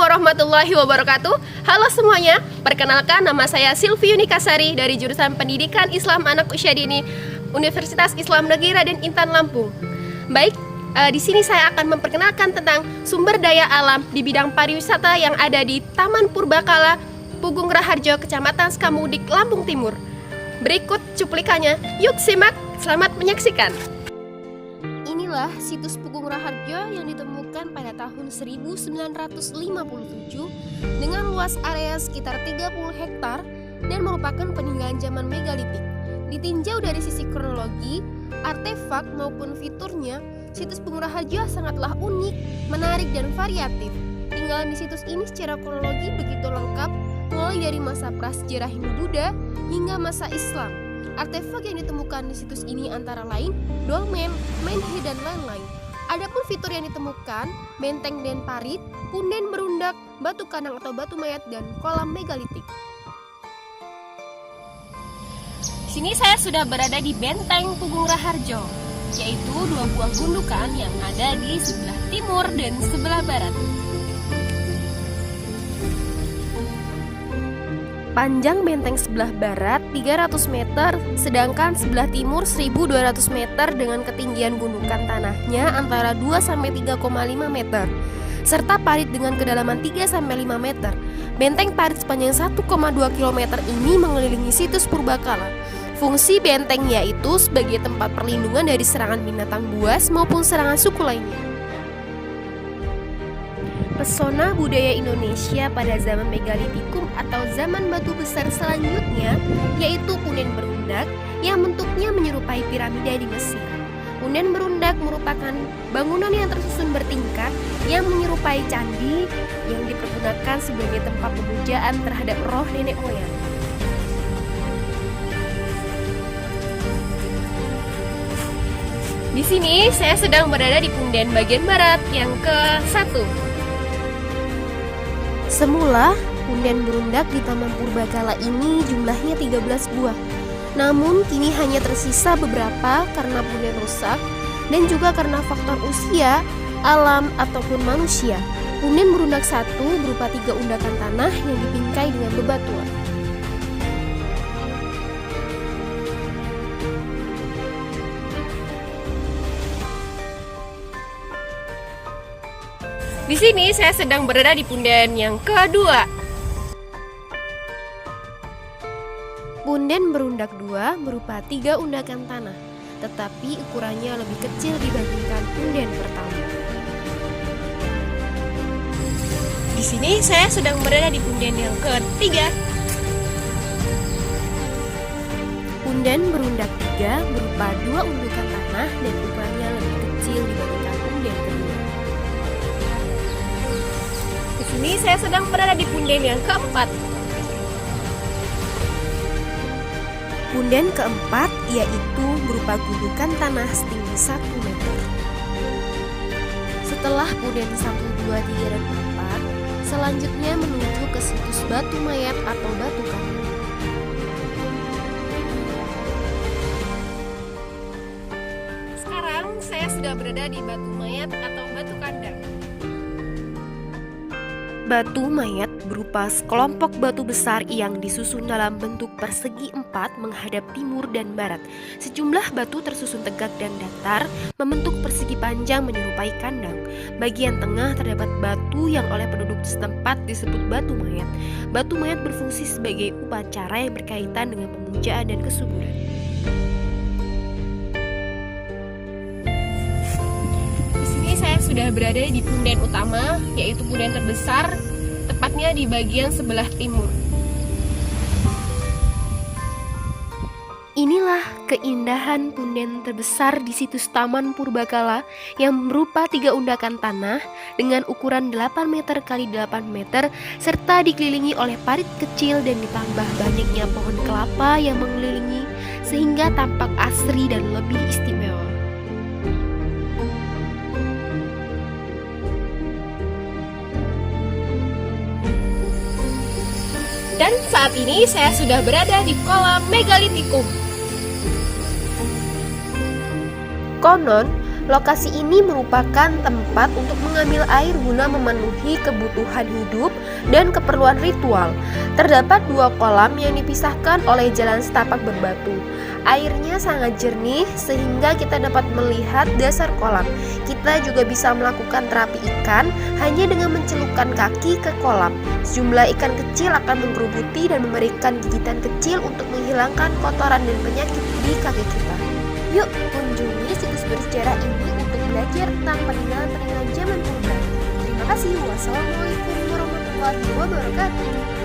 warahmatullahi wabarakatuh. Halo semuanya, perkenalkan nama saya Silvi Yunikasari dari jurusan Pendidikan Islam Anak Usia Dini Universitas Islam Negeri Raden Intan Lampung. Baik, di sini saya akan memperkenalkan tentang sumber daya alam di bidang pariwisata yang ada di Taman Purbakala, Pugung Raharjo, Kecamatan Sukamudik, Lampung Timur. Berikut cuplikannya, yuk simak, selamat menyaksikan. Inilah situs Pugung Raharjo yang ditemukan pada tahun 1957 dengan luas area sekitar 30 hektar dan merupakan peninggalan zaman megalitik. Ditinjau dari sisi kronologi, artefak maupun fiturnya, situs Pugung Raharjo sangatlah unik, menarik dan variatif. Tinggalan di situs ini secara kronologi begitu lengkap, mulai dari masa prasejarah Hindu-Buddha hingga masa Islam. Artefak yang ditemukan di situs ini antara lain dolmen, menhe, dan lain-lain. Adapun fitur yang ditemukan, benteng dan parit, punden berundak, batu kandang atau batu mayat, dan kolam megalitik. Di sini saya sudah berada di benteng Pugung Raharjo, yaitu dua buah gundukan yang ada di sebelah timur dan sebelah barat. Panjang benteng sebelah barat 300 meter, sedangkan sebelah timur 1200 meter dengan ketinggian gundukan tanahnya antara 2-3,5 meter, serta parit dengan kedalaman 3-5 meter. Benteng parit sepanjang 1,2 km ini mengelilingi situs Purbakala. Fungsi benteng yaitu sebagai tempat perlindungan dari serangan binatang buas maupun serangan suku lainnya. Pesona budaya Indonesia pada zaman megalitikum atau zaman batu besar selanjutnya yaitu punden berundak yang bentuknya menyerupai piramida di Mesir. Punden berundak merupakan bangunan yang tersusun bertingkat yang menyerupai candi yang dipergunakan sebagai tempat pemujaan terhadap roh nenek moyang. Di sini saya sedang berada di punden bagian barat yang ke-1. Semula, punden berundak di Taman Purbakala ini jumlahnya 13 buah. Namun, kini hanya tersisa beberapa karena punden rusak dan juga karena faktor usia, alam, ataupun manusia. Punden berundak 1 berupa 3 undakan tanah yang dibingkai dengan bebatuan. Di sini saya sedang berada di punden yang kedua. Punden berundak 2 berupa 3 undakan tanah, tetapi ukurannya lebih kecil dibandingkan punden pertama. Di sini saya sedang berada di punden yang ketiga. Punden berundak 3 berupa 2 undakan tanah dan ukurannya lebih kecil dibandingkan punden kedua. Ini saya sedang berada di punden yang keempat. Punden keempat yaitu berupa gundukan tanah setinggi 1 meter. Setelah punden 1, 2, 3, dan 4, selanjutnya menuju ke situs batu mayat atau batu kandang. Sekarang saya sudah berada di batu mayat atau batu kandang. Batu mayat berupa sekelompok batu besar yang disusun dalam bentuk persegi 4 menghadap timur dan barat. Sejumlah batu tersusun tegak dan datar membentuk persegi panjang menyerupai kandang. Bagian tengah terdapat batu yang oleh penduduk setempat disebut batu mayat. Batu mayat berfungsi sebagai upacara yang berkaitan dengan pemujaan dan kesuburan. Saya sudah berada di punden utama, yaitu punden terbesar, tepatnya di bagian sebelah timur. Inilah keindahan punden terbesar di situs Taman Purbakala yang berupa 3 undakan tanah dengan ukuran 8 meter x 8 meter serta dikelilingi oleh parit kecil dan ditambah banyaknya pohon kelapa yang mengelilingi sehingga tampak asri dan lebih istimewa. Dan saat ini saya sudah berada di kolam megalitikum. Konon, Lokasi ini merupakan tempat untuk mengambil air guna memenuhi kebutuhan hidup dan keperluan ritual. Terdapat 2 kolam yang dipisahkan oleh jalan setapak berbatu. Airnya sangat jernih sehingga kita dapat melihat dasar kolam. Kita juga bisa melakukan terapi ikan hanya dengan mencelupkan kaki ke kolam. Sejumlah ikan kecil akan menggerobuti dan memberikan gigitan kecil untuk menghilangkan kotoran dan penyakit di kaki kita. Yuk, kunjungi situs bersejarah ini untuk belajar tentang peninggalan-peninggalan zaman purba. Terima kasih. Wassalamualaikum warahmatullahi wabarakatuh.